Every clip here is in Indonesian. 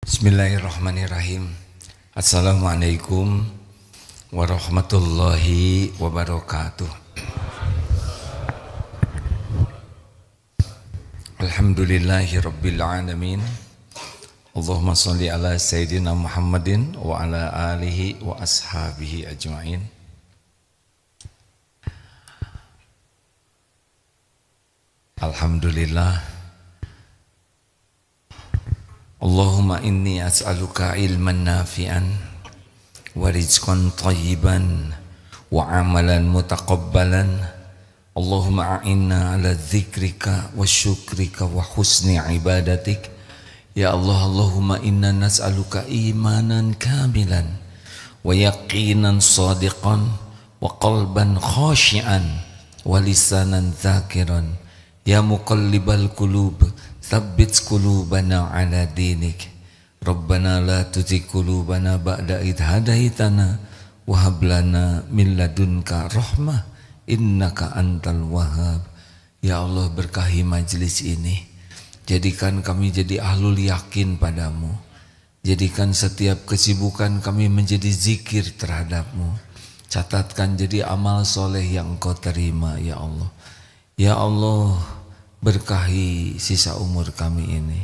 Bismillahirrahmanirrahim. Assalamualaikum warahmatullahi wabarakatuh. Alhamdulillahi rabbil alamin. Allahumma salli ala sayyidina Muhammadin wa ala alihi wa ashabihi ajma'in. Alhamdulillah. Allahumma inni as'aluka ilman nafi'an wa rizqan tayyiban wa amalan mutaqabbalan. Allahumma a'inna ala dzikrika wa syukrika wa husni ibadatik. Ya Allah, Allahumma inna nas'aluka imanan kamilan wa yaqinan sadiqan wa qalban khashi'an wa lisanan dzakiran. Ya muqallibal qulub tsabbit qulubana ala dinik. Rabbana la tuzigh qulubana ba'da idh hadaitana wa hab lana min ladunka rahmah innaka antal wahhab. Ya Allah, berkahi majlis ini. Jadikan kami jadi ahlul yakin padamu. Jadikan setiap kesibukan kami menjadi zikir terhadapmu. Catatkan jadi amal soleh yang Engkau terima, ya Allah. Ya Allah, berkahi sisa umur kami ini.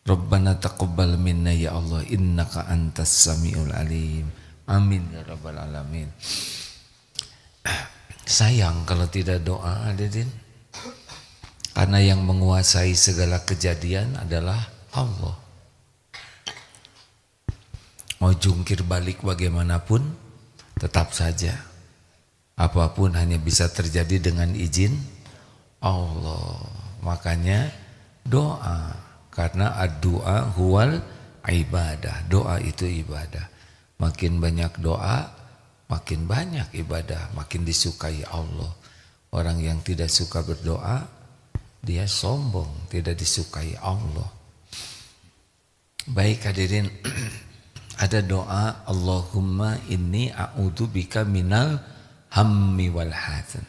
Rabbana taqabbal minna ya Allah, innaka antas samiul alim. Amin ya rabbal alamin. Sayang kalau tidak doa, hadirin. Karena yang menguasai segala kejadian adalah Allah. Mau jungkir balik bagaimanapun, tetap saja apapun hanya bisa terjadi dengan izin Allah. Makanya doa, karena ad-du'a huwal ibadah. Doa itu ibadah. Makin banyak doa, makin banyak ibadah, makin disukai Allah. Orang yang tidak suka berdoa, dia sombong, tidak disukai Allah. Baik hadirin, ada doa Allahumma inni a'udzubika minal hammi wal hazan.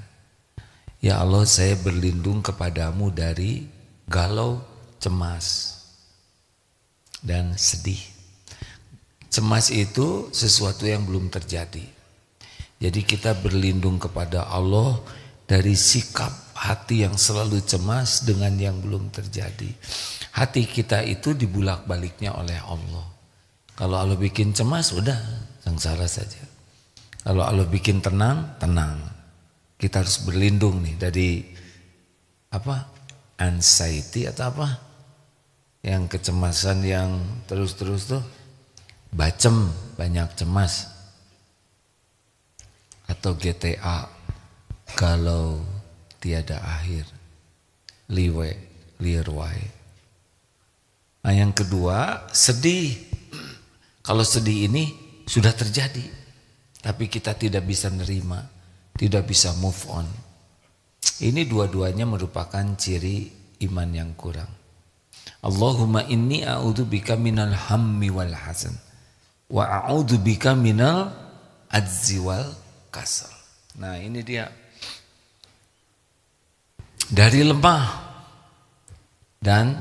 Ya Allah, saya berlindung kepadamu dari galau, cemas, dan sedih. Cemas itu sesuatu yang belum terjadi. Jadi kita berlindung kepada Allah dari sikap hati yang selalu cemas dengan yang belum terjadi. Hati kita itu dibulak-baliknya oleh Allah. Kalau Allah bikin cemas, udah sengsara saja. Kalau Allah bikin tenang, tenang. Kita harus berlindung nih dari anxiety atau yang kecemasan yang terus-terus tuh, bacem, banyak cemas, atau GTA, galau tiada akhir, liwe lirwai. Nah yang kedua, sedih. Kalau sedih ini sudah terjadi, tapi kita tidak bisa nerima, tidak bisa move on. Ini dua-duanya merupakan ciri iman yang kurang. Allahumma inni a'udzubika minal hammi wal hazan wa a'udzubika minal ajzi wal kasal. Nah ini dia. Dari lemah dan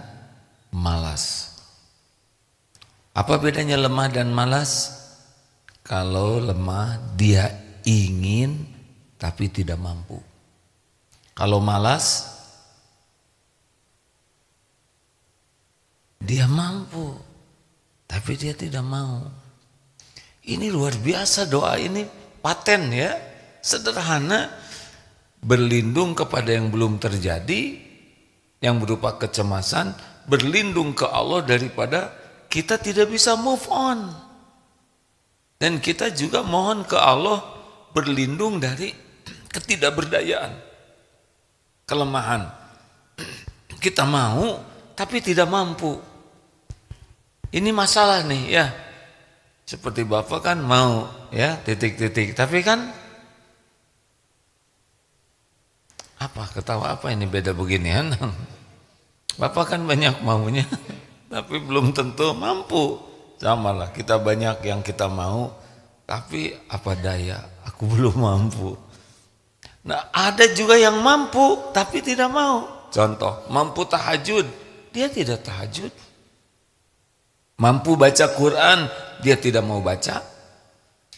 malas. Apa bedanya lemah dan malas? Kalau lemah dia ingin tapi tidak mampu. Kalau malas, dia mampu tapi dia tidak mau. Ini luar biasa, doa ini paten ya, sederhana. Berlindung kepada yang belum terjadi, yang berupa kecemasan, berlindung ke Allah daripada kita tidak bisa move on. Dan kita juga mohon ke Allah berlindung dari ketidakberdayaan, kelemahan. Kita mau tapi tidak mampu. Ini masalah nih ya. Seperti Bapak kan mau ya titik-titik, tapi kan ketawa apa ini beda beginian. Bapak kan banyak maunya tapi belum tentu mampu. Sama lah, kita banyak yang kita mau tapi apa daya, aku belum mampu. Nah ada juga yang mampu tapi tidak mau. Contoh, mampu tahajud, dia tidak tahajud. Mampu baca Quran, dia tidak mau baca.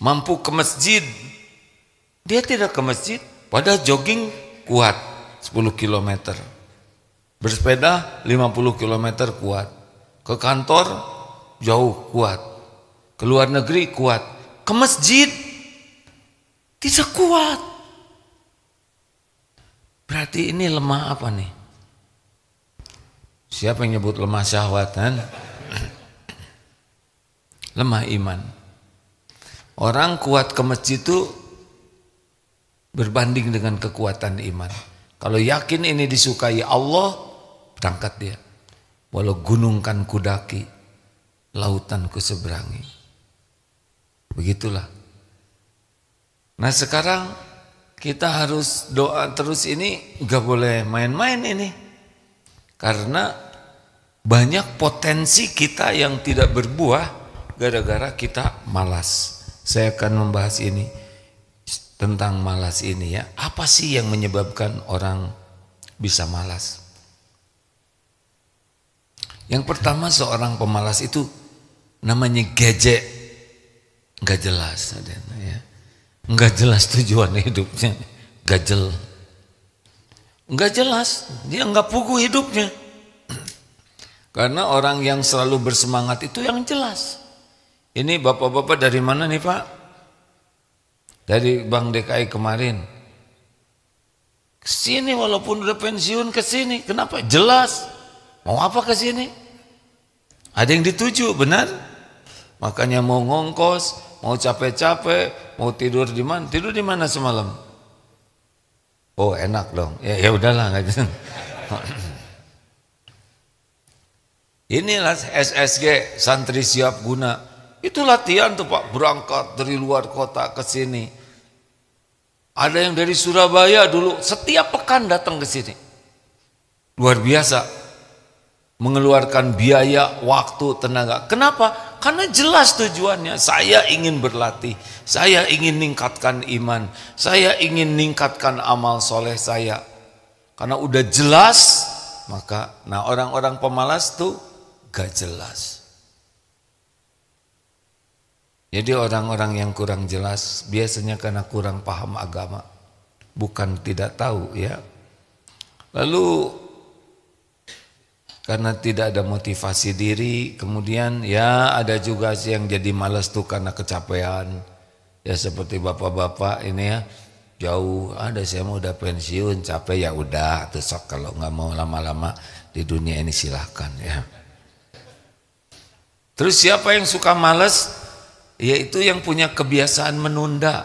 Mampu ke masjid, dia tidak ke masjid. Padahal jogging kuat 10 km. Bersepeda 50 km kuat. Ke kantor jauh kuat. Ke luar negeri kuat. Ke masjid tidak kuat. Berarti ini lemah apa nih? Siapa yang nyebut lemah syahwat kan? Lemah iman. Orang kuat ke masjid itu berbanding dengan kekuatan iman. Kalau yakin ini disukai Allah, berangkat dia. Walau gunung kan kudaki, lautan kuseberangi. Begitulah. Nah sekarang kita harus doa terus, ini gak boleh main-main ini. Karena banyak potensi kita yang tidak berbuah gara-gara kita malas. Saya akan membahas ini tentang malas ini ya. Apa sih yang menyebabkan orang bisa malas? Yang pertama, seorang pemalas itu namanya gejek, nggak jelas, ya. Nggak jelas tujuan hidupnya, gajel, nggak jelas, dia nggak pugu hidupnya. Karena orang yang selalu bersemangat itu yang jelas. Ini bapak-bapak dari mana nih Pak? Dari Bank DKI kemarin. Kesini walaupun udah pensiun kesini. Kenapa? Jelas. Mau apa kesini? Ada yang dituju, benar? Makanya mau ngongkos, mau capek-capek, mau tidur di mana? Tidur di mana semalam? Oh enak dong. Ya udahlah. Inilah SSG, santri siap guna. Itu latihan tuh Pak, berangkat dari luar kota ke sini. Ada yang dari Surabaya dulu setiap pekan datang ke sini. Luar biasa. Mengeluarkan biaya, waktu, tenaga. Kenapa? Karena jelas tujuannya. Saya ingin berlatih, saya ingin meningkatkan iman, saya ingin meningkatkan amal soleh saya. Karena udah jelas, maka orang-orang pemalas tuh gak jelas. Jadi orang-orang yang kurang jelas biasanya karena kurang paham agama, bukan tidak tahu ya. Lalu karena tidak ada motivasi diri, kemudian ya ada juga sih yang jadi malas tuh karena kecapean. Ya seperti bapak-bapak ini ya, jauh, ada saya mau udah pensiun, capek ya udah, tuh sok kalau nggak mau lama-lama di dunia ini silahkan ya. Terus siapa yang suka malas? Yaitu yang punya kebiasaan menunda.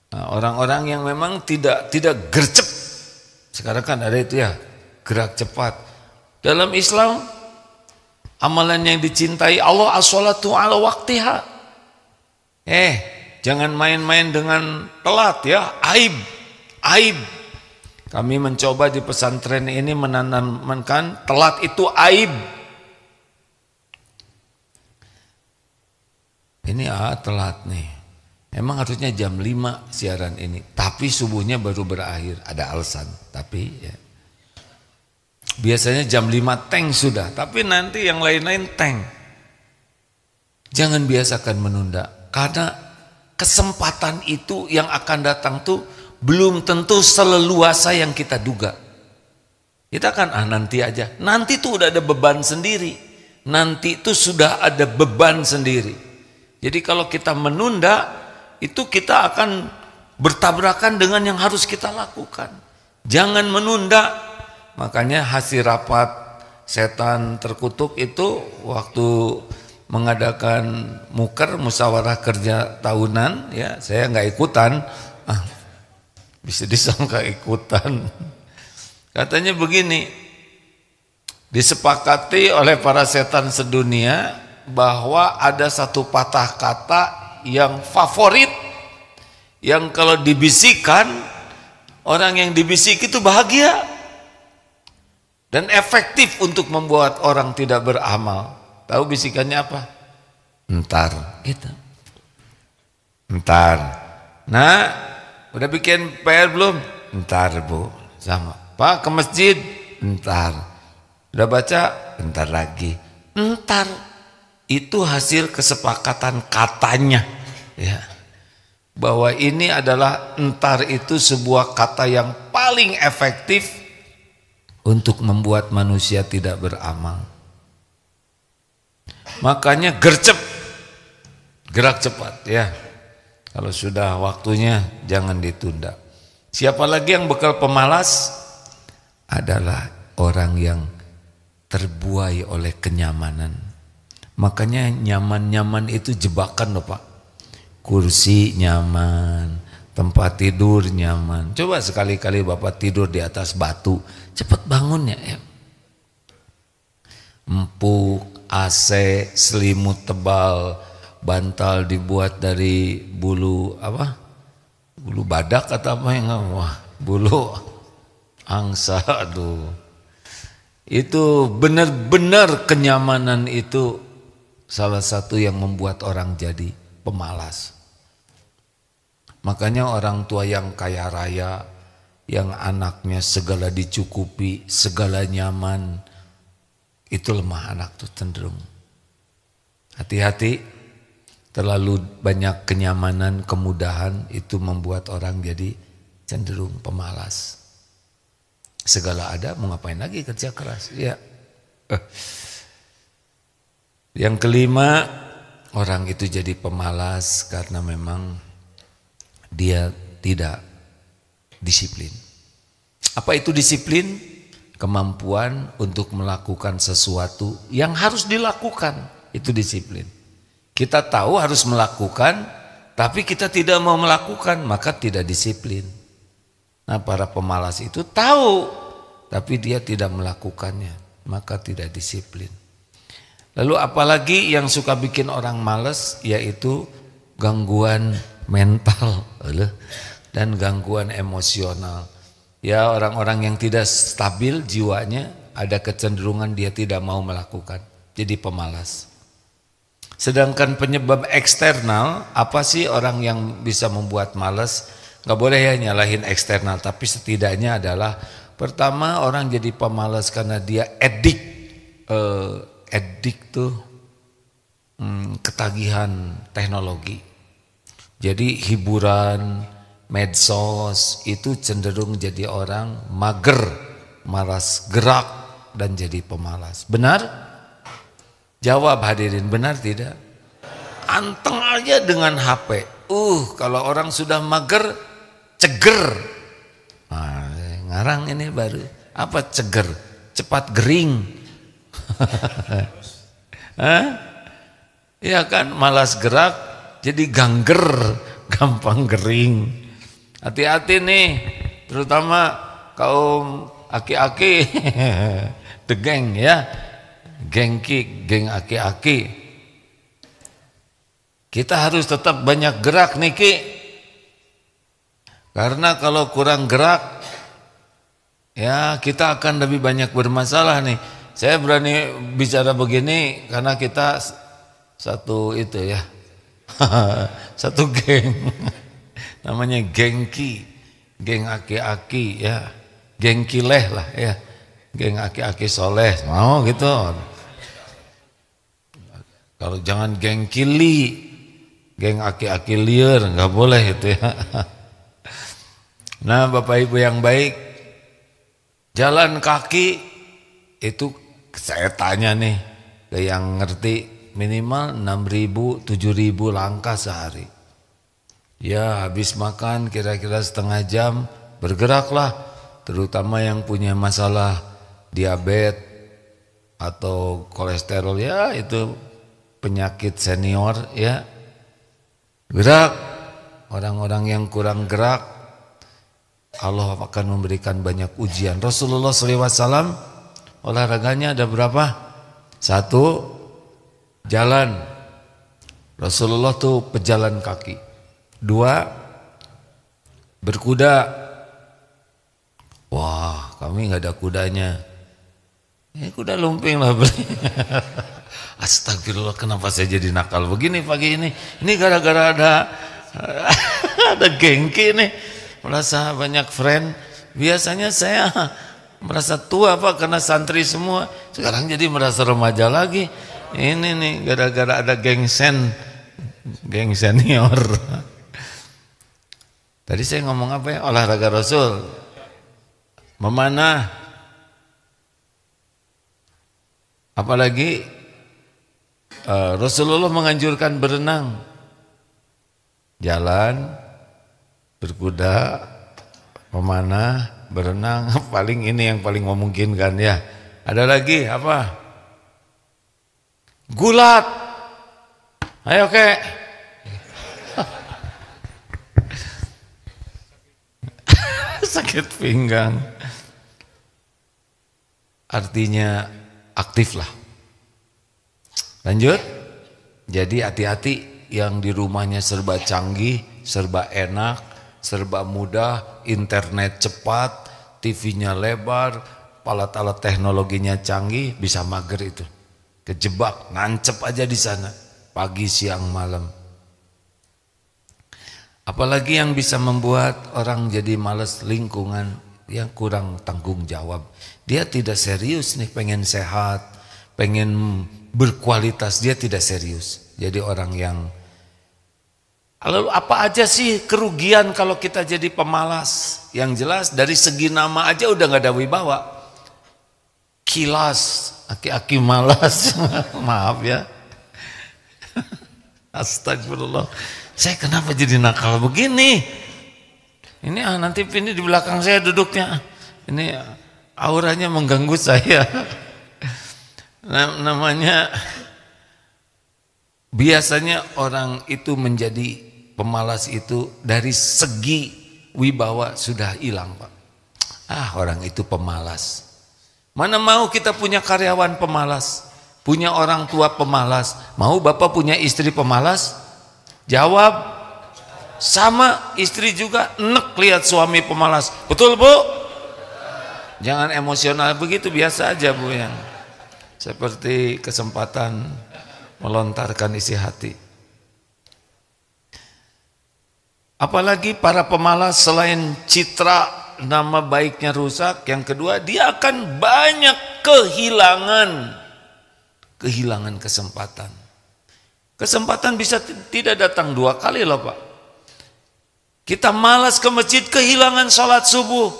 Nah, orang-orang yang memang tidak gercep. Sekarang kan ada itu ya, gerak cepat. Dalam Islam, amalan yang dicintai Allah as-sholatu ala waktiha. Jangan main-main dengan telat ya, aib. Kami mencoba di pesantren ini menanamkan telat itu aib. Ini telat nih. Emang harusnya jam 5 siaran ini, tapi subuhnya baru berakhir. Ada alasan, tapi ya. Biasanya jam 5 tank sudah, tapi nanti yang lain-lain tank. Jangan biasakan menunda, karena kesempatan itu yang akan datang tuh belum tentu seleluasa yang kita duga. Kita kan nanti aja. Nanti tuh udah ada beban sendiri. Nanti tuh sudah ada beban sendiri. Jadi kalau kita menunda, itu kita akan bertabrakan dengan yang harus kita lakukan. Jangan menunda. Makanya hasil rapat setan terkutuk itu waktu mengadakan muker, musyawarah kerja tahunan, ya saya nggak ikutan. Bisa disangka ikutan. Katanya begini, disepakati oleh para setan sedunia bahwa ada satu patah kata yang favorit, yang kalau dibisikkan orang yang dibisik itu bahagia dan efektif untuk membuat orang tidak beramal. Tahu bisikannya apa? Ntar gitu. Ntar. Nah, udah bikin PR belum? Ntar Bu. Sama. Pak ke masjid? Ntar. Udah baca? Ntar lagi. Ntar. itu hasil kesepakatan katanya, ya, bahwa ini adalah entar itu sebuah kata yang paling efektif untuk membuat manusia tidak beramal. Makanya gercep, gerak cepat, ya. Kalau sudah waktunya jangan ditunda. Siapa lagi yang bekal pemalas? Adalah orang yang terbuai oleh kenyamanan. Makanya nyaman-nyaman itu jebakan loh Pak. Kursi nyaman, tempat tidur nyaman. Coba sekali-kali Bapak tidur di atas batu, cepat bangunnya ya. Empuk, AC, selimut tebal, bantal dibuat dari bulu apa? Bulu badak atau apa yang wah, bulu angsa, aduh. Itu benar-benar kenyamanan itu salah satu yang membuat orang jadi pemalas. Makanya orang tua yang kaya raya, yang anaknya segala dicukupi, segala nyaman, itu lemah anak tuh cenderung. Hati-hati, terlalu banyak kenyamanan, kemudahan itu membuat orang jadi cenderung pemalas. Segala ada, mau ngapain lagi kerja keras? Ya. Yang kelima, orang itu jadi pemalas karena memang dia tidak disiplin. Apa itu disiplin? Kemampuan untuk melakukan sesuatu yang harus dilakukan, itu disiplin. Kita tahu harus melakukan, tapi kita tidak mau melakukan, maka tidak disiplin. Nah, para pemalas itu tahu, tapi dia tidak melakukannya, maka tidak disiplin. Lalu apalagi yang suka bikin orang males, yaitu gangguan mental dan gangguan emosional. Ya, orang-orang yang tidak stabil jiwanya, ada kecenderungan dia tidak mau melakukan, jadi pemalas. Sedangkan penyebab eksternal, apa sih orang yang bisa membuat malas? Gak boleh ya nyalahin eksternal, tapi setidaknya adalah pertama, orang jadi pemalas karena dia edik tuh ketagihan teknologi. Jadi hiburan, medsos itu cenderung jadi orang mager, malas gerak dan jadi pemalas. Benar? Jawab hadirin, benar tidak? Anteng aja dengan HP. Kalau orang sudah mager, ceger. Nah, ngarang ini baru. Apa ceger? Cepat gering. Ya kan, malas gerak jadi gangger, gampang gering. Hati-hati nih, terutama kaum aki-aki, the geng ya, gengki, geng aki-aki. Kita harus tetap banyak gerak nih Ki, karena kalau kurang gerak, ya kita akan lebih banyak bermasalah nih. Saya berani bicara begini karena kita satu itu ya, satu geng, namanya gengki, geng aki-aki ya, geng kileh lah ya, geng aki-aki soleh, mau gitu. Kalau jangan geng kili, geng aki-aki liar, nggak boleh itu ya. Nah, Bapak Ibu yang baik, jalan kaki itu saya tanya nih ke yang ngerti, minimal 6.000 7.000 langkah sehari. Ya, habis makan kira-kira setengah jam bergeraklah, terutama yang punya masalah diabetes atau kolesterol, ya itu penyakit senior ya. Gerak. Orang-orang yang kurang gerak, Allah akan memberikan banyak ujian. Rasulullah SAW olahraganya ada berapa? 1, jalan. Rasulullah tuh pejalan kaki. 2, berkuda. Wah, kami nggak ada kudanya. Kuda lumping lah beli. Astagfirullah, kenapa saya jadi nakal begini pagi ini? Ini gara-gara ada gengki nih, merasa banyak friend. Biasanya saya merasa tua Pak karena santri semua, sekarang jadi merasa remaja lagi. Ini nih gara-gara ada geng senior. Tadi saya ngomong apa ya? Olahraga Rasul. Memanah. Apalagi Rasulullah menganjurkan berenang. Jalan, berkuda, memanah, berenang, paling ini yang paling memungkinkan ya. Ada lagi apa? Gulat. Ayo kek. Sakit pinggang. Artinya aktif lah. Lanjut. Jadi hati-hati yang di rumahnya serba canggih, serba enak, serba mudah, internet cepat, TV-nya lebar, alat-alat teknologinya canggih, bisa mager itu. Kejebak, nancep aja di sana, pagi, siang, malam. Apalagi yang bisa membuat orang jadi malas, lingkungan yang kurang tanggung jawab. Dia tidak serius nih, pengen sehat, pengen berkualitas, dia tidak serius. Jadi orang yang, lalu apa aja sih kerugian kalau kita jadi pemalas? Yang jelas dari segi nama aja udah gak ada wibawa. Kilas, aki-aki malas. Maaf ya. Astagfirullah. Saya kenapa jadi nakal begini? Ini nanti ini di belakang saya duduknya. Ini auranya mengganggu saya. Namanya, biasanya orang itu menjadi pemalas itu dari segi wibawa sudah hilang, Pak. Orang itu pemalas. Mana mau kita punya karyawan pemalas, punya orang tua pemalas. Mau Bapak punya istri pemalas? Jawab, sama. Istri juga enek lihat suami pemalas. Betul, Bu? Jangan emosional begitu, biasa aja, Bu, yang seperti kesempatan melontarkan isi hati. Apalagi para pemalas, selain citra nama baiknya rusak, yang kedua dia akan banyak kehilangan kesempatan. Kesempatan bisa tidak datang 2 kali loh, Pak. Kita malas ke masjid, kehilangan sholat subuh,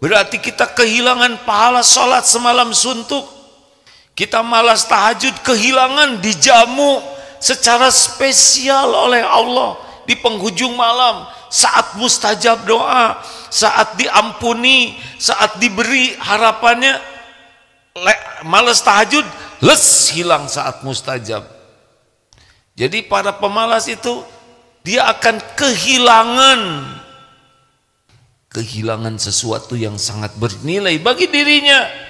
berarti kita kehilangan pahala sholat semalam suntuk. Kita malas tahajud, kehilangan dijamu secara spesial oleh Allah di penghujung malam, saat mustajab doa, saat diampuni, saat diberi harapannya. Malas tahajud, hilang saat mustajab. Jadi para pemalas itu dia akan kehilangan sesuatu yang sangat bernilai bagi dirinya.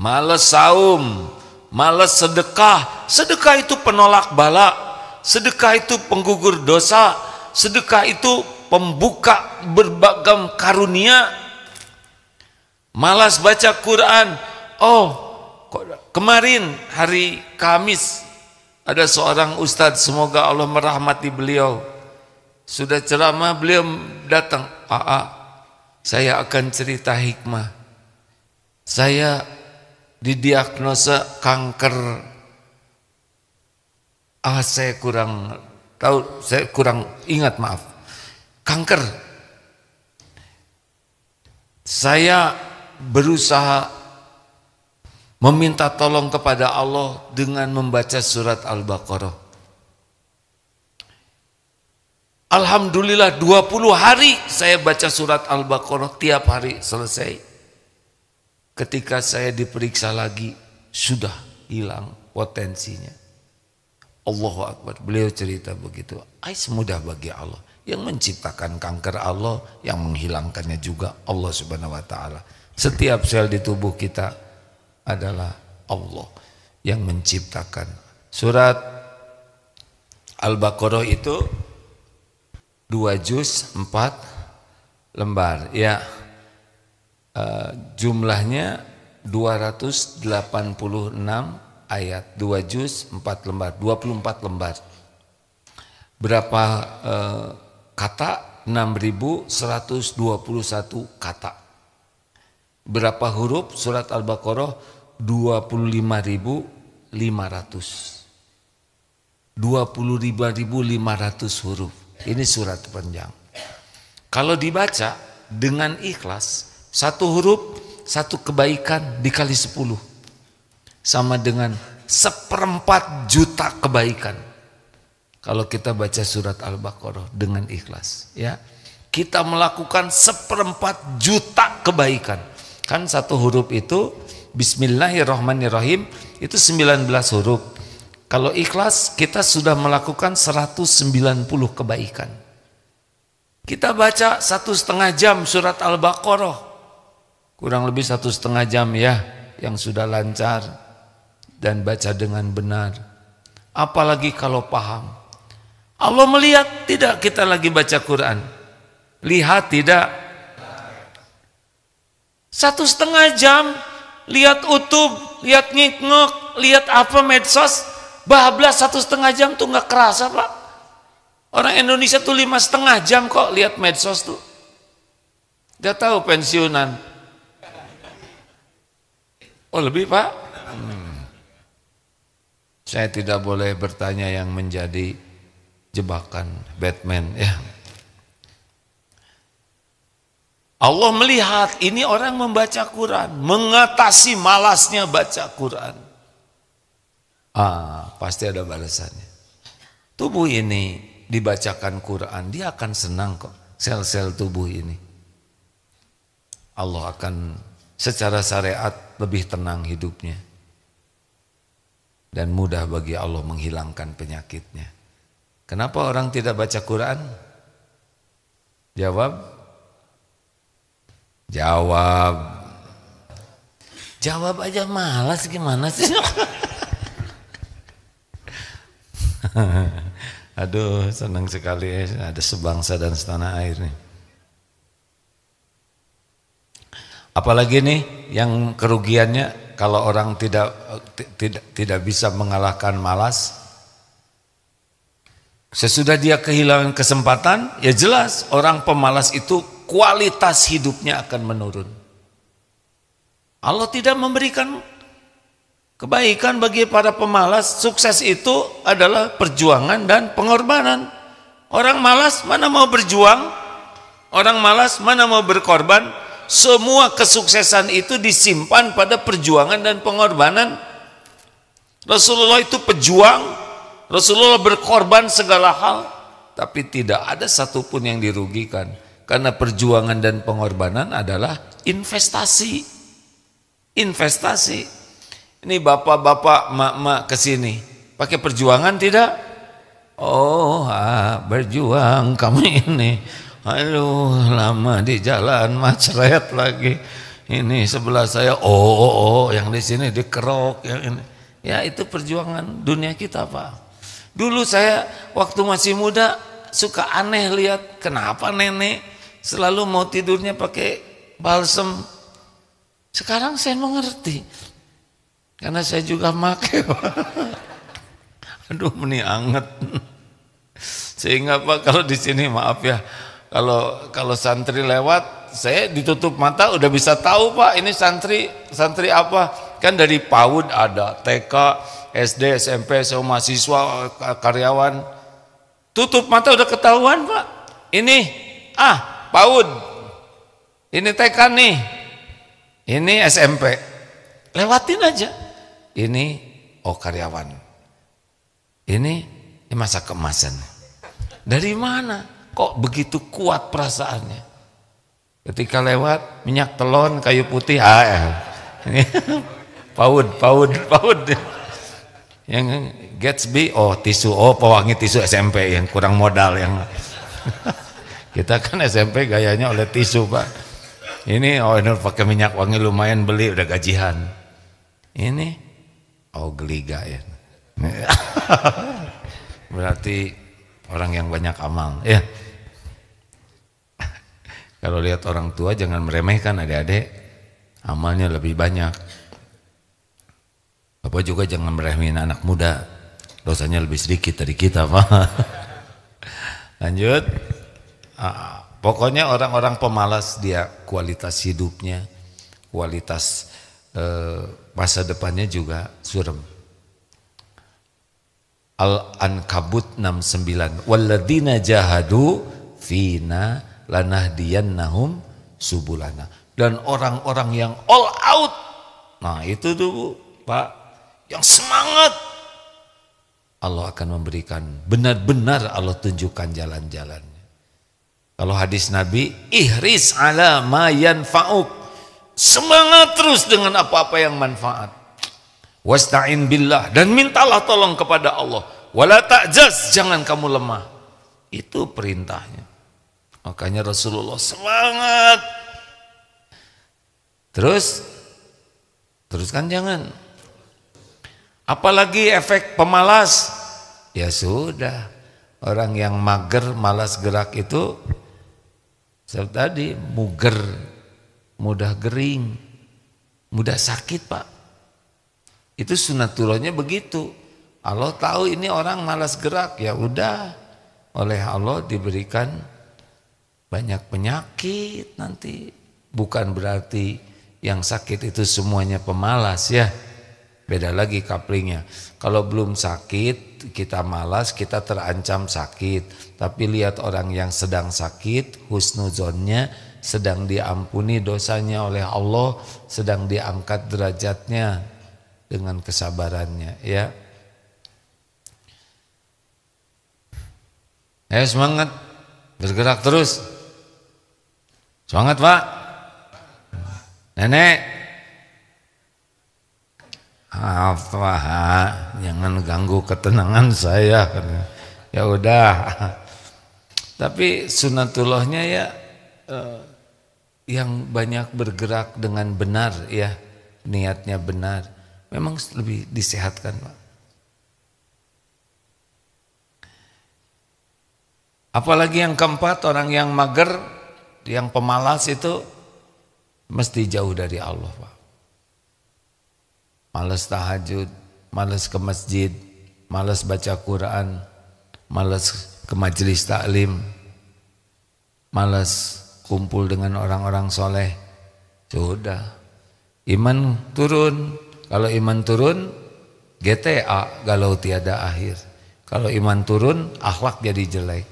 Malas saum, malas sedekah. Sedekah itu penolak bala, sedekah itu penggugur dosa, sedekah itu pembuka berbagai karunia. Malas baca Quran. Kemarin hari Kamis ada seorang ustadz, semoga Allah merahmati beliau. Sudah ceramah, beliau datang. Saya akan cerita hikmah. Saya didiagnosa kanker. Saya kurang tahu, saya kurang ingat, maaf. Kanker. Saya berusaha meminta tolong kepada Allah dengan membaca surat Al-Baqarah. Alhamdulillah 20 hari saya baca surat Al-Baqarah, tiap hari selesai. Ketika saya diperiksa lagi, sudah hilang potensinya. Allahu Akbar. Beliau cerita begitu. Semudah bagi Allah. Yang menciptakan kanker Allah, yang menghilangkannya juga Allah Subhanahu wa taala. Setiap sel di tubuh kita adalah Allah yang menciptakan. Surat Al-Baqarah itu 2 juz 4 lembar ya. Jumlahnya 286 ayat, 2 juz 4 lembar, 24 lembar. Berapa kata? 6.121 kata. Berapa huruf surat Al-Baqarah? 25.500. 25.500 huruf. Ini surat panjang. Kalau dibaca dengan ikhlas, satu huruf, satu kebaikan dikali 10. Sama dengan 1/4 juta kebaikan. Kalau kita baca surat Al-Baqarah dengan ikhlas, ya. Kita melakukan 1/4 juta kebaikan. Kan satu huruf itu Bismillahirrahmanirrahim itu 19 huruf. Kalau ikhlas kita sudah melakukan 190 kebaikan. Kita baca 1,5 jam surat Al-Baqarah, kurang lebih 1,5 jam ya, yang sudah lancar dan baca dengan benar. Apalagi kalau paham. Allah melihat tidak kita lagi baca Quran? Lihat tidak? 1,5 jam lihat YouTube, lihat ngik-ngok, lihat apa medsos, bablas 1,5 jam tuh nggak kerasa Pak. Orang Indonesia tuh 5,5 jam kok lihat medsos tuh. Gak tahu pensiunan. Oh lebih Pak? Saya tidak boleh bertanya yang menjadi jebakan Batman ya. Allah melihat ini orang membaca Quran, mengatasi malasnya baca Quran. Pasti ada balasannya. Tubuh ini dibacakan Quran, dia akan senang kok. Sel-sel tubuh ini, Allah akan secara syariat lebih tenang hidupnya. Dan mudah bagi Allah menghilangkan penyakitnya. Kenapa orang tidak baca Quran? Jawab aja malas, gimana sih? Aduh, senang sekali ada sebangsa dan setanah air nih. Apalagi nih yang kerugiannya kalau orang tidak bisa mengalahkan malas. Sesudah dia kehilangan kesempatan, ya jelas orang pemalas itu kualitas hidupnya akan menurun. Allah tidak memberikan kebaikan bagi para pemalas. Sukses itu adalah perjuangan dan pengorbanan. Orang malas mana mau berjuang? Orang malas mana mau berkorban? Semua kesuksesan itu disimpan pada perjuangan dan pengorbanan. Rasulullah itu pejuang, Rasulullah berkorban segala hal, tapi tidak ada satupun yang dirugikan. Karena perjuangan dan pengorbanan adalah investasi. Investasi. Ini bapak-bapak, mak-mak kesini, pakai perjuangan tidak? Oh, berjuang kami ini. Aduh, lama di jalan, macet lagi. Ini sebelah saya, yang di sini dikerok, yang ini. Ya itu perjuangan dunia kita Pak. Dulu saya waktu masih muda suka aneh lihat kenapa nenek selalu mau tidurnya pakai balsem. Sekarang saya mengerti. Karena saya juga pakai. Aduh, meni anget. Sehingga Pak kalau di sini maaf ya, kalau santri lewat, saya ditutup mata udah bisa tahu Pak ini santri apa. Kan dari PAUD ada, TK, SD, SMP, semua mahasiswa, karyawan. Tutup mata udah ketahuan Pak. Ini PAUD. Ini TK nih. Ini SMP. Lewatin aja. Ini karyawan. Ini masa kemasan. Dari mana? Kok begitu kuat perasaannya? Ketika lewat minyak telon, kayu putih, ini PAUD. Yang Gatsby, tisu, pewangi tisu SMP yang kurang modal yang. Kita kan SMP gayanya oleh tisu Pak. Ini ini pakai minyak wangi lumayan beli udah gajian. Ini geliga ya. Berarti orang yang banyak amal ya. Kalau lihat orang tua jangan meremehkan adik-adik, amalnya lebih banyak. Bapak juga jangan meremehin anak muda, dosanya lebih sedikit dari kita Pak. Lanjut. Pokoknya orang-orang pemalas dia kualitas hidupnya, kualitas masa depannya juga suram. Al-Ankabut 69. Walladzina jahadu fina lanahdiyannahum subulana. Dan orang-orang yang all out. Nah, itu tuh Pak, yang semangat, Allah akan memberikan, benar-benar Allah tunjukkan jalan-jalannya. Kalau hadis Nabi, ihris ala ma yanfa'uk, semangat terus dengan apa-apa yang manfaat. Wasta'in billah, dan mintalah tolong kepada Allah. Wala ta'jaz, jangan kamu lemah. Itu perintahnya. Makanya Rasulullah semangat. Teruskan jangan. Apalagi efek pemalas, ya sudah, orang yang mager, malas gerak itu seperti tadi, muger, mudah gering, mudah sakit Pak. Itu sunatullahnya begitu. Allah tahu ini orang malas gerak, ya udah, oleh Allah diberikan banyak penyakit nanti. Bukan berarti yang sakit itu semuanya pemalas ya. Beda lagi couplingnya. Kalau belum sakit, kita malas, kita terancam sakit. Tapi lihat orang yang sedang sakit, husnuzonnya, sedang diampuni dosanya oleh Allah, sedang diangkat derajatnya dengan kesabarannya. Ya, ayo semangat, bergerak terus. Semangat Pak. Nenek. Apa, jangan ganggu ketenangan saya. Ya udah. Tapi sunatullahnya ya, yang banyak bergerak dengan benar ya, niatnya benar, memang lebih disehatkan Pak. Apalagi yang keempat, orang yang mager, yang pemalas itu mesti jauh dari Allah Pak. Malas tahajud, malas ke masjid, malas baca Quran, malas ke majelis taklim, malas kumpul dengan orang-orang soleh. Sudah, iman turun. Kalau iman turun, GTA galau tiada akhir. Kalau iman turun, akhlak jadi jelek.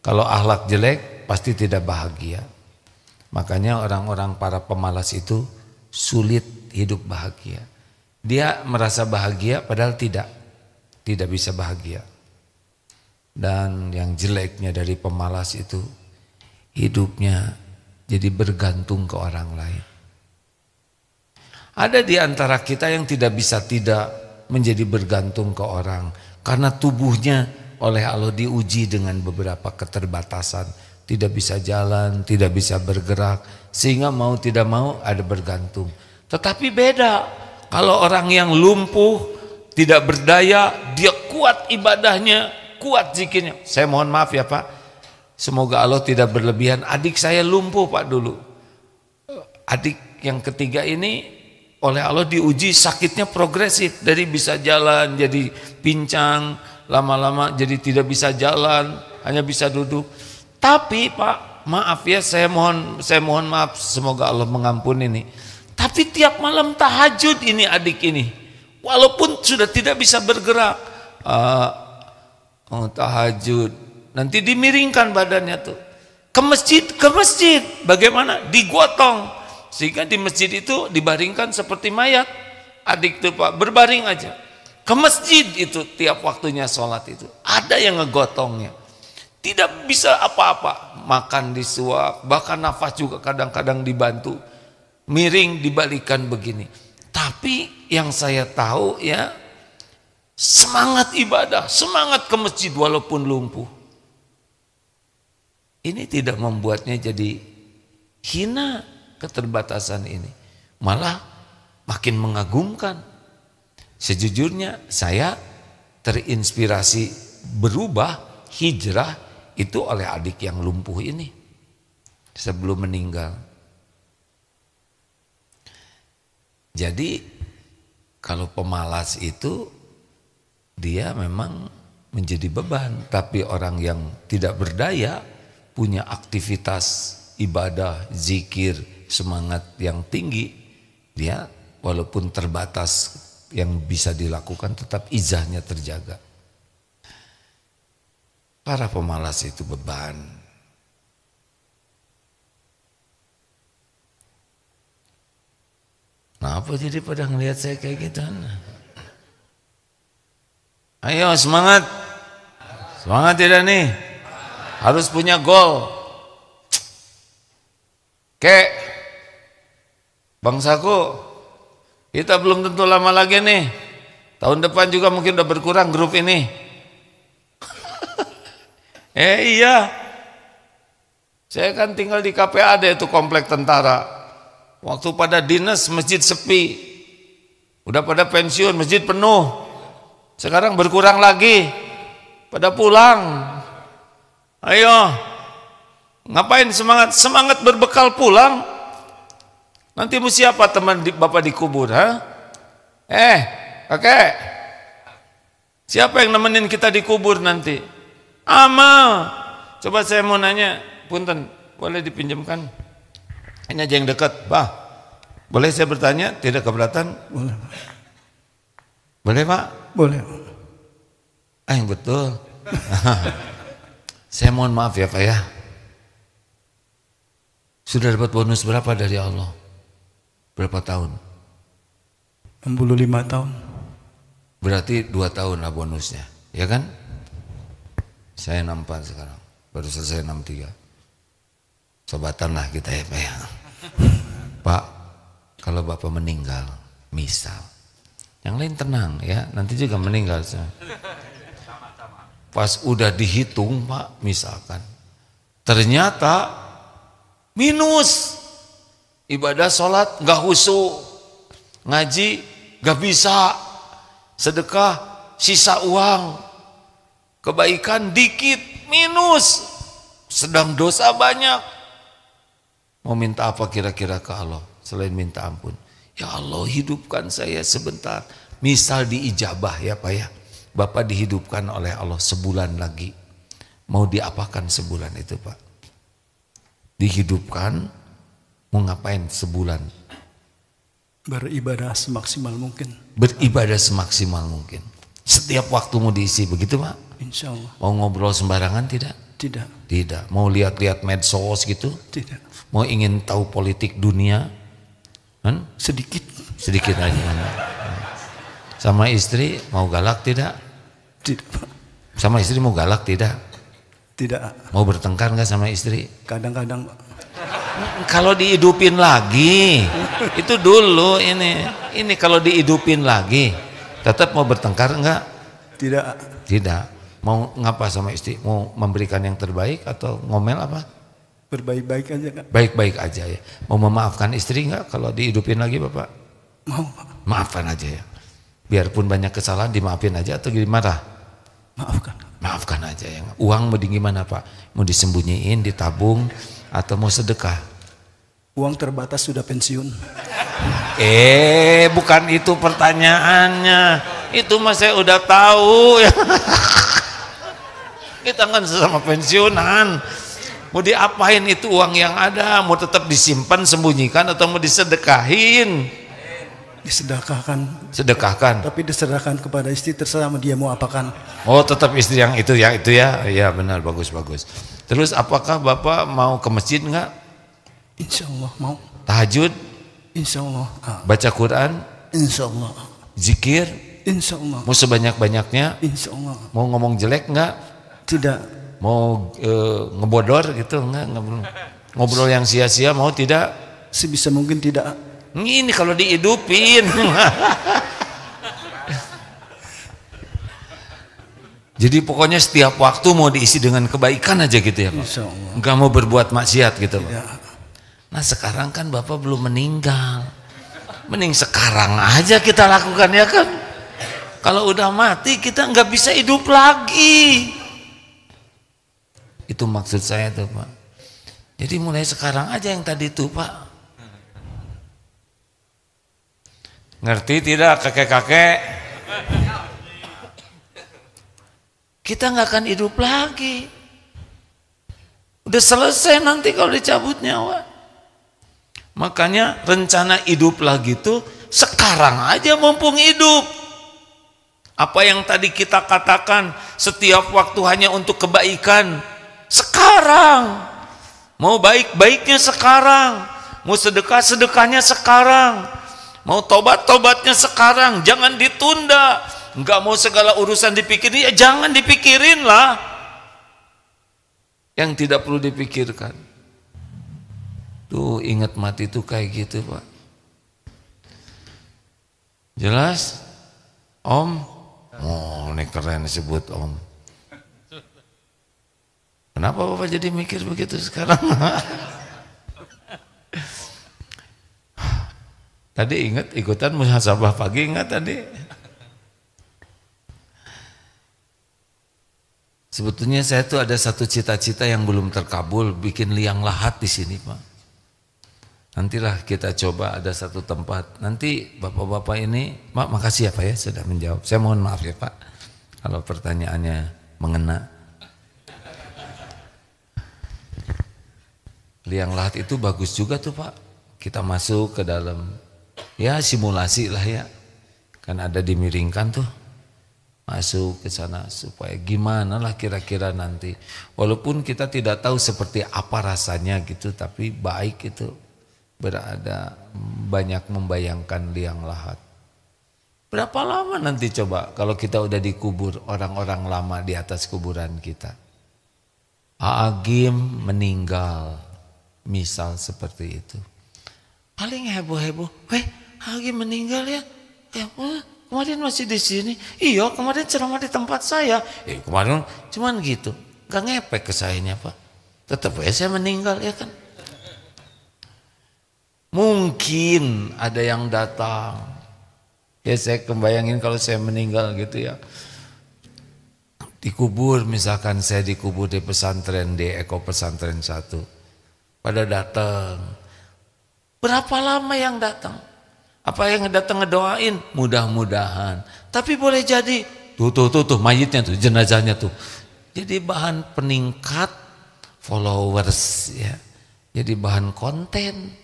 Kalau akhlak jelek, pasti tidak bahagia. Makanya orang-orang para pemalas itu sulit hidup bahagia. Dia merasa bahagia padahal tidak bisa bahagia. Dan yang jeleknya dari pemalas itu, hidupnya jadi bergantung ke orang lain. Ada di antara kita yang tidak bisa tidak menjadi bergantung ke orang, karena tubuhnya oleh Allah diuji dengan beberapa keterbatasan. Tidak bisa jalan, tidak bisa bergerak, sehingga mau tidak mau ada bergantung. Tetapi beda. Kalau orang yang lumpuh, tidak berdaya, dia kuat ibadahnya, kuat zikirnya. Saya mohon maaf ya Pak, semoga Allah tidak berlebihan. Adik saya lumpuh Pak dulu. Adik yang ketiga ini oleh Allah diuji sakitnya progresif. Dari bisa jalan jadi pincang, lama-lama jadi tidak bisa jalan, hanya bisa duduk. Tapi Pak, maaf ya, saya mohon maaf, semoga Allah mengampuni ini. Tapi tiap malam tahajud ini adik ini, walaupun sudah tidak bisa bergerak, tahajud, nanti dimiringkan badannya tuh ke masjid, bagaimana? Digotong, sehingga di masjid itu dibaringkan seperti mayat. Adik tuh Pak berbaring aja. Ke masjid itu tiap waktunya sholat itu ada yang ngegotongnya. Tidak bisa apa-apa, makan disuap, bahkan nafas juga kadang-kadang dibantu. Miring dibalikan begini. Tapi yang saya tahu ya, semangat ibadah, semangat ke masjid walaupun lumpuh. Ini tidak membuatnya jadi hina keterbatasan ini. Malah makin mengagumkan. Sejujurnya saya terinspirasi berubah, hijrah itu oleh adik yang lumpuh ini sebelum meninggal. Jadi kalau pemalas itu dia memang menjadi beban, tapi orang yang tidak berdaya punya aktivitas ibadah, zikir, semangat yang tinggi, dia walaupun terbatas yang bisa dilakukan, tetap izahnya terjaga. Para pemalas itu beban. Nah, apa jadi pada ngelihat saya kayak gitu? Ayo semangat. Semangat tidak nih? Harus punya goal. Kek, bangsaku, kita belum tentu lama lagi nih. Tahun depan juga mungkin udah berkurang grup ini. Iya. Saya kan tinggal di KPAD itu komplek tentara. Waktu pada dinas masjid sepi. Udah pada pensiun masjid penuh. Sekarang berkurang lagi. Pada pulang. Ayo. Ngapain semangat? Semangat berbekal pulang. Nanti mau siapa teman bapak dikubur? Ha? Kakek. Siapa yang nemenin kita dikubur nanti? Amal. Coba saya mau nanya. Punten, boleh dipinjamkan? Ini aja yang dekat. Pak, boleh saya bertanya? Tidak keberatan? Boleh. Boleh Pak? Boleh. Yang betul. Saya mohon maaf ya Pak ya. Sudah dapat bonus berapa dari Allah? Berapa tahun? 65 tahun. Berarti 2 tahun lah bonusnya, ya kan? Saya 64 sekarang, baru selesai 63. Sobatan lah kita ya Pak ya. Pak, kalau Bapak meninggal, misal, yang lain tenang ya, nanti juga meninggal. Pas udah dihitung Pak, misalkan, ternyata minus, ibadah sholat gak khusyuk, ngaji gak bisa, sedekah sisa uang, kebaikan dikit, minus, sedang dosa banyak. Mau minta apa kira-kira ke Allah selain minta ampun? Ya Allah, hidupkan saya sebentar. Misal diijabah ya Pak ya, Bapak dihidupkan oleh Allah sebulan lagi, mau diapakan sebulan itu Pak? Dihidupkan, mau ngapain sebulan? Beribadah semaksimal mungkin. Beribadah semaksimal mungkin. Setiap waktu mau diisi begitu Pak? Insya Allah. Mau ngobrol sembarangan tidak? Tidak. Tidak. Mau lihat-lihat medsos gitu? Tidak. Mau ingin tahu politik dunia? Kan? Sedikit. Sedikit aja. Sama istri mau galak tidak? Tidak Pak. Sama istri mau galak tidak? Tidak. Mau bertengkar nggak sama istri? Kadang-kadang Pak. Kalau dihidupin lagi, itu dulu ini kalau dihidupin lagi, tetap mau bertengkar enggak? Tidak. Tidak. Mau ngapa sama istri? Mau memberikan yang terbaik atau ngomel apa? Berbaik-baik aja Kak. Baik-baik aja ya. Mau memaafkan istri enggak kalau dihidupin lagi Bapak? Mau Pak. Maafkan aja ya. Biarpun banyak kesalahan dimaafin aja atau gimana? Maafkan. Maafkan aja ya. Uang mau di gimana Pak? Mau disembunyiin, ditabung, atau mau sedekah? Uang terbatas, sudah pensiun. Bukan itu pertanyaannya. Itu mah saya udah tahu ya. Kita kan sesama pensiunan. Mau diapain itu uang yang ada? Mau tetap disimpan, sembunyikan, atau mau disedekahin? Disedekahkan. Sedekahkan. Tapi disedekahkan kepada istri, terserah dia mau apakan. Oh, tetap istri yang itu ya. Iya benar, bagus. Terus apakah Bapak mau ke masjid enggak? Insya Allah mau. Tahajud? Insya Allah. Baca Quran? Insya Allah. Zikir? Insya Allah. Mau sebanyak-banyaknya? Insya Allah. Mau ngomong jelek enggak? Tidak. Mau ngebodor gitu enggak? Ngobrol yang sia-sia mau tidak? Sebisa mungkin tidak. Ini kalau dihidupin. Jadi pokoknya setiap waktu mau diisi dengan kebaikan aja gitu ya Pak. Insya Allah. Enggak mau berbuat maksiat gitu Pak. Tidak. Nah sekarang kan Bapak belum meninggal. Mending sekarang aja kita lakukan ya kan. Kalau udah mati kita nggak bisa hidup lagi. Itu maksud saya tuh Pak. Jadi mulai sekarang aja yang tadi tuh Pak. Ngerti tidak kakek-kakek? Kita nggak akan hidup lagi. Udah selesai nanti kalau dicabut nyawa. Makanya rencana hidup lagi itu sekarang aja mumpung hidup. Apa yang tadi kita katakan setiap waktu hanya untuk kebaikan, sekarang. Mau baik-baiknya sekarang, mau sedekah-sedekahnya sekarang, mau tobat-tobatnya sekarang, jangan ditunda. Enggak mau segala urusan dipikirin, ya jangan dipikirin lah yang tidak perlu dipikirkan. Tuh ingat mati tuh kayak gitu Pak. Jelas? Om? Oh ini keren disebut Om. Kenapa Bapak jadi mikir begitu sekarang? Tadi ingat ikutan muhasabah pagi, ingat tadi? Sebetulnya saya tuh ada satu cita-cita yang belum terkabul, bikin liang lahat di sini Pak. Nantilah kita coba ada satu tempat. Nanti bapak-bapak ini, makasih ya Pak ya sudah menjawab. Saya mohon maaf ya Pak kalau pertanyaannya mengena. Liang lahat itu bagus juga tuh Pak. Kita masuk ke dalam, ya simulasi lah ya. Kan ada dimiringkan tuh. Masuk ke sana supaya gimana lah kira-kira nanti. Walaupun kita tidak tahu seperti apa rasanya gitu, tapi baik itu berada banyak membayangkan liang lahat. Berapa lama nanti coba kalau kita udah dikubur orang-orang lama di atas kuburan kita? Agim meninggal, misal seperti itu. Paling heboh-heboh, Agim meninggal ya? Kemarin masih di sini. Iya, kemarin ceramah di tempat saya. Kemarin cuman gitu, gak ngepek ke sayanya Pak. Tetap saya meninggal ya kan? Mungkin ada yang datang. Ya saya kebayangin kalau saya meninggal gitu ya. Dikubur, misalkan saya dikubur di pesantren, di Eko Pesantren 1. Pada datang. Berapa lama yang datang? Apa yang datang ngedoain? Mudah-mudahan. Tapi boleh jadi, tuh mayitnya tuh, jenazahnya tuh. Jadi bahan peningkat followers ya. Jadi bahan konten.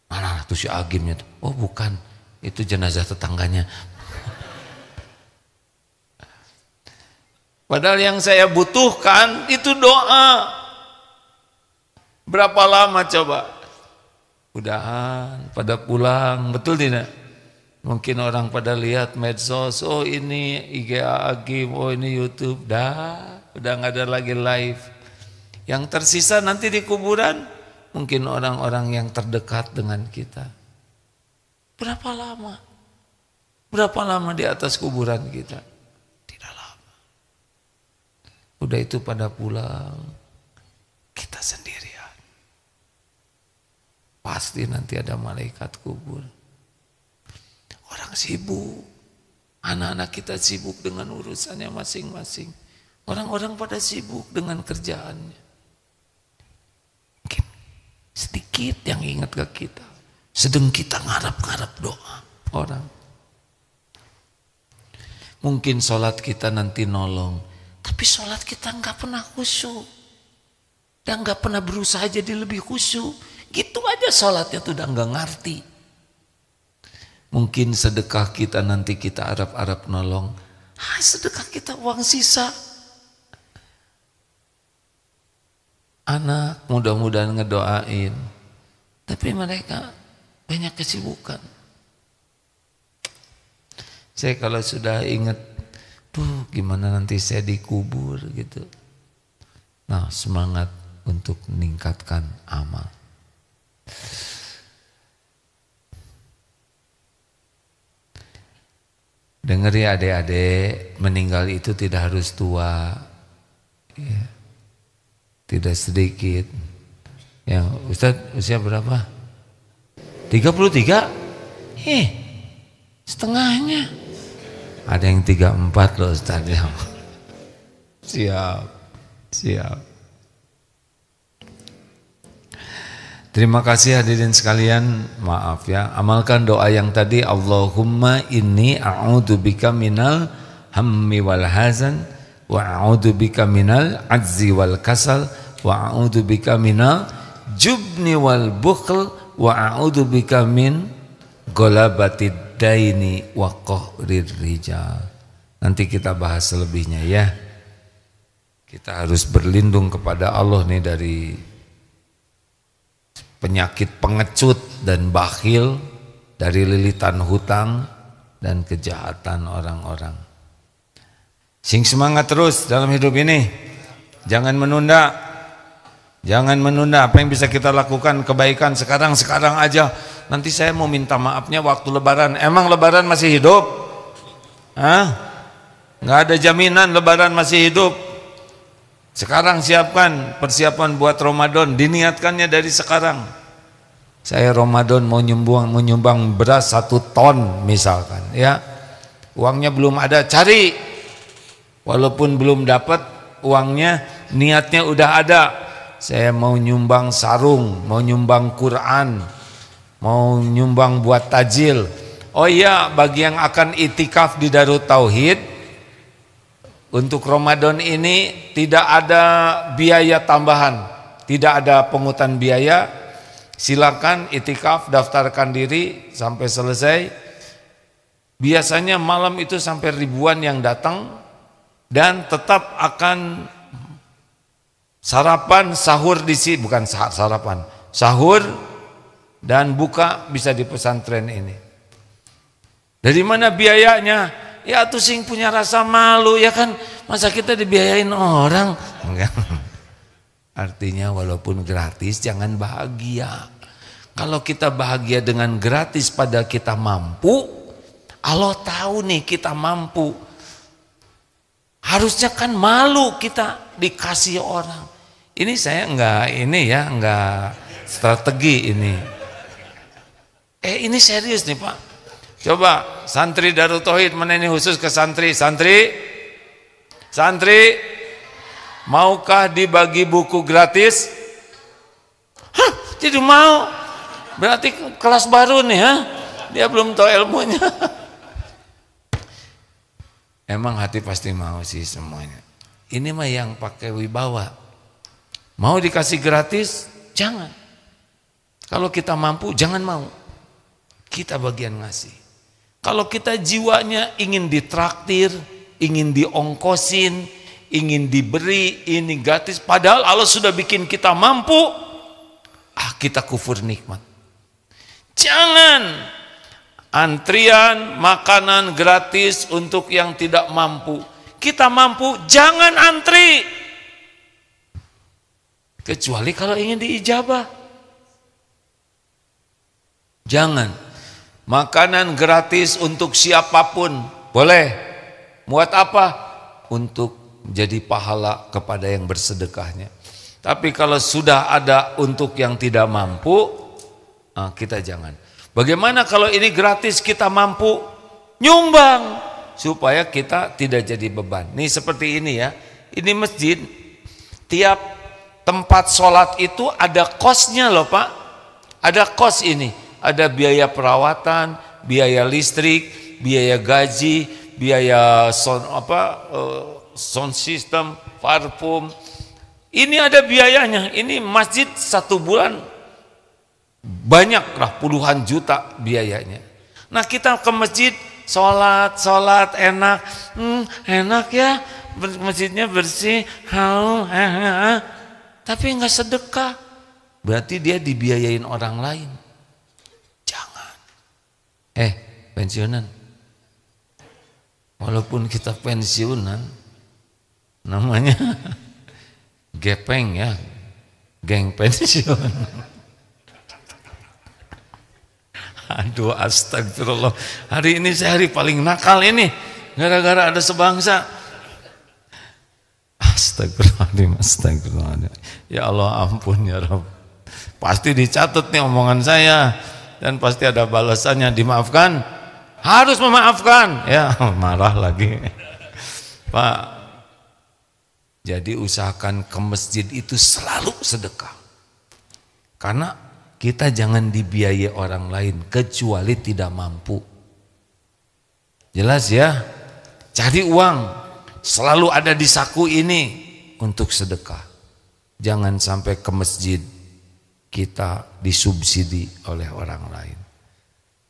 Mana tuh si Agimnya tuh? Oh bukan, itu jenazah tetangganya. Padahal yang saya butuhkan itu doa. Berapa lama coba? Udahan, pada pulang, betul tidak? Mungkin orang pada lihat medsos, oh ini IG Agim, oh ini YouTube, udah nggak ada lagi live. Yang tersisa nanti di kuburan, mungkin orang-orang yang terdekat dengan kita. Berapa lama? Berapa lama di atas kuburan kita? Tidak lama. Udah itu pada pulang, kita sendirian. Pasti nanti ada malaikat kubur. Orang sibuk. Anak-anak kita sibuk dengan urusannya masing-masing. Orang-orang pada sibuk dengan kerjaannya. Mungkin sedikit yang ingat ke kita. Sedang kita ngarap-ngarap doa orang. Mungkin sholat kita nanti nolong. Tapi sholat kita nggak pernah khusyuk. Dan nggak pernah berusaha jadi lebih khusyuk. Gitu aja sholatnya tuh udah nggak ngerti. Mungkin sedekah kita nanti kita arap-arap nolong. Sedekah kita uang sisa. Anak mudah-mudahan ngedoain. Tapi mereka banyak kesibukan. Saya kalau sudah ingat, gimana nanti saya dikubur gitu. Nah semangat untuk meningkatkan amal. Dengar ya adik-adik, meninggal itu tidak harus tua, ya. Tidak sedikit. Yang Ustadz usia berapa? 33? Setengahnya. Ada yang 34 loh Ustadz. Siap. Terima kasih hadirin sekalian, maaf ya, amalkan doa yang tadi, Allahumma inni a'udzubika minal hammi wal hazan wa a'udzubika minal ajzi wal kasal wa a'udzubika minal jubni wal bukhl wa a'udzubika min Ghalabatid daini wa qahrir rijal. Nanti kita bahas selebihnya ya. Kita harus berlindung kepada Allah nih dari penyakit pengecut dan bakhil, dari lilitan hutang dan kejahatan orang-orang. Sing semangat terus dalam hidup ini. Jangan menunda. Jangan menunda apa yang bisa kita lakukan kebaikan sekarang aja. Nanti saya mau minta maafnya waktu lebaran. Emang lebaran masih hidup? Hah? Nggak ada jaminan lebaran masih hidup. Sekarang siapkan persiapan buat Ramadan, diniatkannya dari sekarang. Saya Ramadan mau nyumbang beras 1 ton misalkan, ya. Uangnya belum ada, cari. Walaupun belum dapat uangnya, niatnya udah ada. Saya mau nyumbang sarung, mau nyumbang Quran, mau nyumbang buat tajil. Oh iya, bagi yang akan itikaf di Darut Tauhid, untuk Ramadan ini tidak ada biaya tambahan, tidak ada pungutan biaya. Silakan itikaf, daftarkan diri sampai selesai. Biasanya malam itu sampai ribuan yang datang, dan tetap akan sarapan, sahur di sini, bukan sarapan, sahur dan buka bisa di pesantren ini. Dari mana biayanya? Ya tuh sing punya rasa malu ya kan, masa kita dibiayain orang? Enggak. Artinya walaupun gratis jangan bahagia. Kalau kita bahagia dengan gratis pada kita mampu, Allah tahu nih kita mampu. Harusnya kan malu kita dikasih orang. Ini saya enggak strategi ini. Ini serius nih Pak. Coba santri Darut Tauhid, mana ini khusus ke santri. Santri, maukah dibagi buku gratis? Hah, jadi mau. Berarti kelas baru nih, ha? Dia belum tahu ilmunya. Emang hati pasti mau sih semuanya. Ini mah yang pakai wibawa. Mau dikasih gratis? Jangan. Kalau kita mampu, jangan mau. Kita bagian ngasih. Kalau kita jiwanya ingin ditraktir, ingin diongkosin, ingin diberi, ini gratis, padahal Allah sudah bikin kita mampu, kita kufur nikmat. Jangan antrian makanan gratis untuk yang tidak mampu. Kita mampu, jangan antri. Kecuali kalau ingin diijabah. Jangan. Makanan gratis untuk siapapun boleh. Buat apa? Untuk jadi pahala kepada yang bersedekahnya. Tapi kalau sudah ada untuk yang tidak mampu, kita jangan. Bagaimana kalau ini gratis kita mampu? Nyumbang supaya kita tidak jadi beban. Nih seperti ini ya. Ini masjid, tiap tempat sholat itu ada kosnya loh Pak. Ada kos ini. Ada biaya perawatan, biaya listrik, biaya gaji, biaya sound system, parfum. Ini ada biayanya. Ini masjid 1 bulan banyaklah puluhan juta biayanya. Nah kita ke masjid sholat enak, enak ya, masjidnya bersih, tapi enggak sedekah. Berarti dia dibiayain orang lain. Jangan. Pensiunan. Walaupun kita pensiunan, namanya gepeng ya, geng pensiun. Aduh astagfirullah. Hari ini saya hari paling nakal ini, gara-gara ada sebangsa. Astagfirullahaladzim. Ya Allah ampun ya Rabb. Pasti dicatat nih omongan saya, dan pasti ada balasannya. Dimaafkan, harus memaafkan. Ya marah lagi Pak. Jadi usahakan ke masjid itu selalu sedekah. Karena kita jangan dibiayai orang lain kecuali tidak mampu. Jelas ya? Cari uang selalu ada di saku ini untuk sedekah. Jangan sampai ke masjid kita disubsidi oleh orang lain.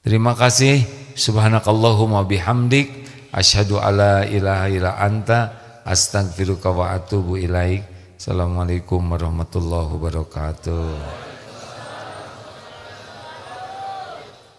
Terima kasih. Subhanakallahumma bihamdik asyhadu alla ilaha illa anta astaghfiruka wa atubu ilaik. Assalamualaikum warahmatullahi wabarakatuh.